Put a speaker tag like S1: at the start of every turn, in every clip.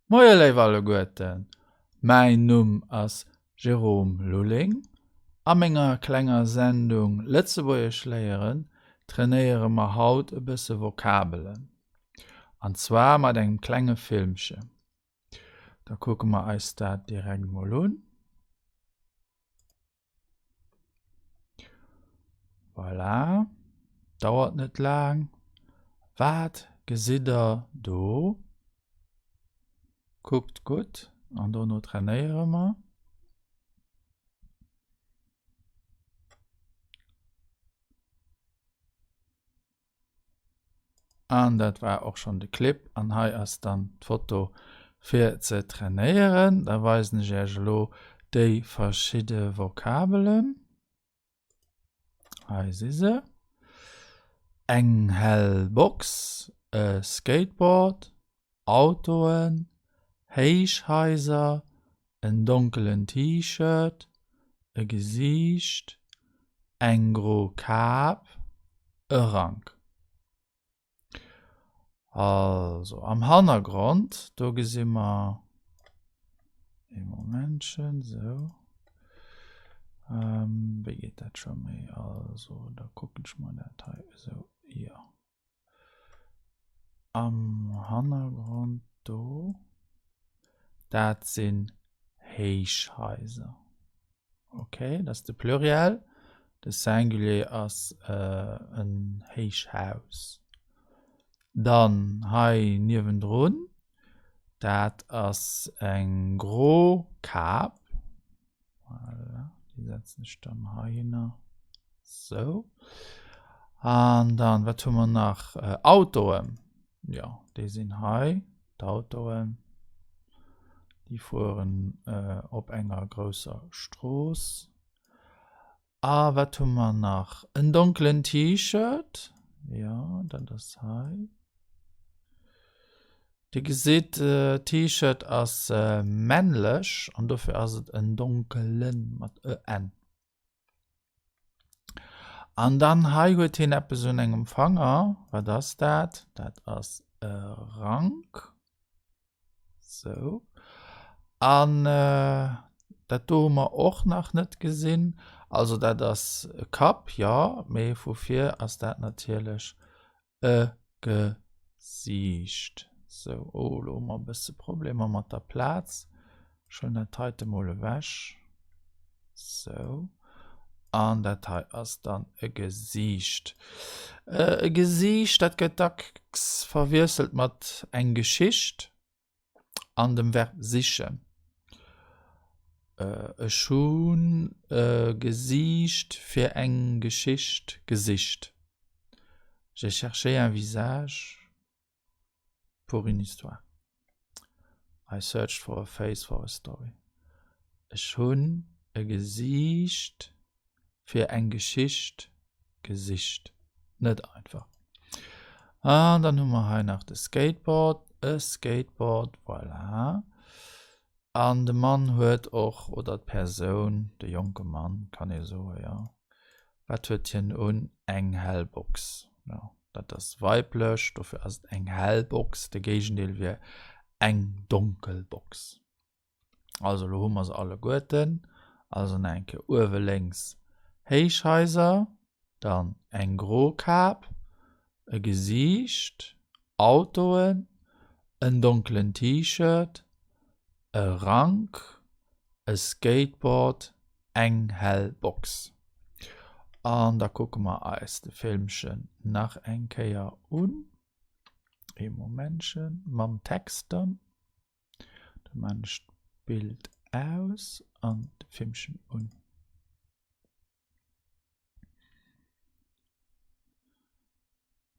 S1: Moje leiwe Goeten, mein Numm ass Jerome Lulling. A ménger klenger Sendung Lettzebuerch léieren trainéiere ma haut e bësse Vokabelen. Anzwa mat eng klenge Filmche. Da kucke ma eis dat direkt mal un. Voilà. Dauert net lang. Wat gesidder do? Guckt gut. An do no trainéiere ma. An dat war auch schon de Clip an hai ass dann d'Foto fir ze trainéieren. Da weisen lo déi verschiide Vokabelen. Hai si se. Eng hell Box, Skateboard, Autoen, Heichhäuser, en dunkelen T-Shirt, e Gesicht, eng gro Kap, e Rang. Also, am Hannergrund, da gesehen wir im Momentchen, so. Wie geht das schon mal? Also, da gucken wir mal der Teil, so, hier. Am Hannergrund, da, das sind Heichhäuser. Okay, das ist der Plurial. Das Singulier ist ein Heichhaus. Dann hai niewendrun, dat ass eng gro Kap. Voilà, die setzen ich dann ha hin. So. Und dann, was tun wir nach Autoen? Ja, die sind hai, die Autoen. Die fuhren op enger größer Stroß. Was tun wir nach ein dunklen T-Shirt? Ja, dann das hai. Die gesit T-Shirt as männlech an dafür as en dunkelen mat en. An dann ha huet hin App so engem Fanger, war das dat? Dat as Rang. So. An dat do ma och nach net gesinn, also dat das Kap, ja, méi wofir as dat natierlech Gesicht. So, oh, lo ma bisse Probleme mat der Platz. Schon der Teite molle wäsch. So. An der Teil ass dann e Gesicht. E Gesicht, dat gëtt dacks verwirselt mat eng Geschicht an dem Verb siche. E Schuun, Gesicht fir eng Geschicht, Gesicht. J'ai cherché un visage pour une histoire. I searched for a face for a story. Schon ein Gesicht für ein Geschicht, Gesicht. Nicht einfach. Und dann haben wir hier noch das Skateboard. Ein Skateboard, voilà. Und der Mann hört auch, oder die Person, der junge Mann, kann ich so, ja. Was hört hier nun? Eng Hellbox. Ja. Das weiblich, dafür ist eng Hellbox, der Gegenteil wie eng Dunkelbox. Also, da haben wir es alle Guten. Also, denke, oben links Heichhäuser, dann eng Grokap, ein Gesicht, Autoen, ein dunklen T-Shirt, ein Rang, ein Skateboard, eng Hellbox. Und da gucken wir als de Filmchen nach enkeier un. Im Momentchen, mam Text dann. Der Mann spielt aus und de Filmchen un.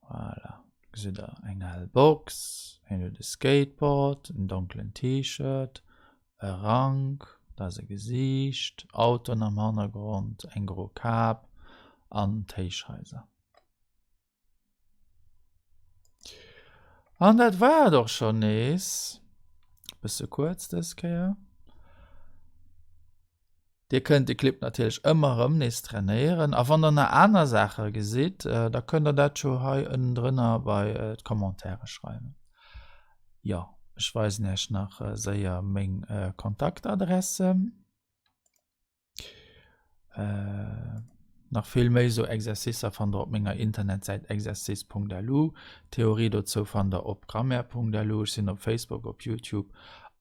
S1: Voilà. Seht da eng Hellbox, ein Skateboard, ein dunklen T-Shirt, ein Rang, da ist ein Gesicht, Auto am Hintergrund, ein gro Kap, an Teichhäuser. Und das war doch schon nice. Bisschen kurz das Kehr. Ihr könnt den Clip natürlich immer trainieren. Aber wenn ihr eine andere Sache seht, da könnt ihr das schon hier drinnen bei Kommentare schreiben. Ja, ich weiß nicht nach sehr mein Kontaktadresse nach viel méi so Exerciser van der op ménger Internetseite exercis.delu, Theorie dazu van der op Grammaire.delu, sinn op Facebook, op YouTube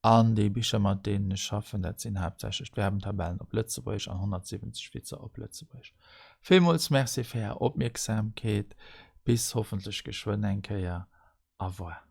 S1: an de Bicher mat denen schaffen, dat sinn hauptsächlich Werbentabellen op Lützeburg an 170 Schweizer op Lützeburg. Vielmals merci fir Opmerksamkeit, bis hoffentlich geschwind enkeier. Au revoir.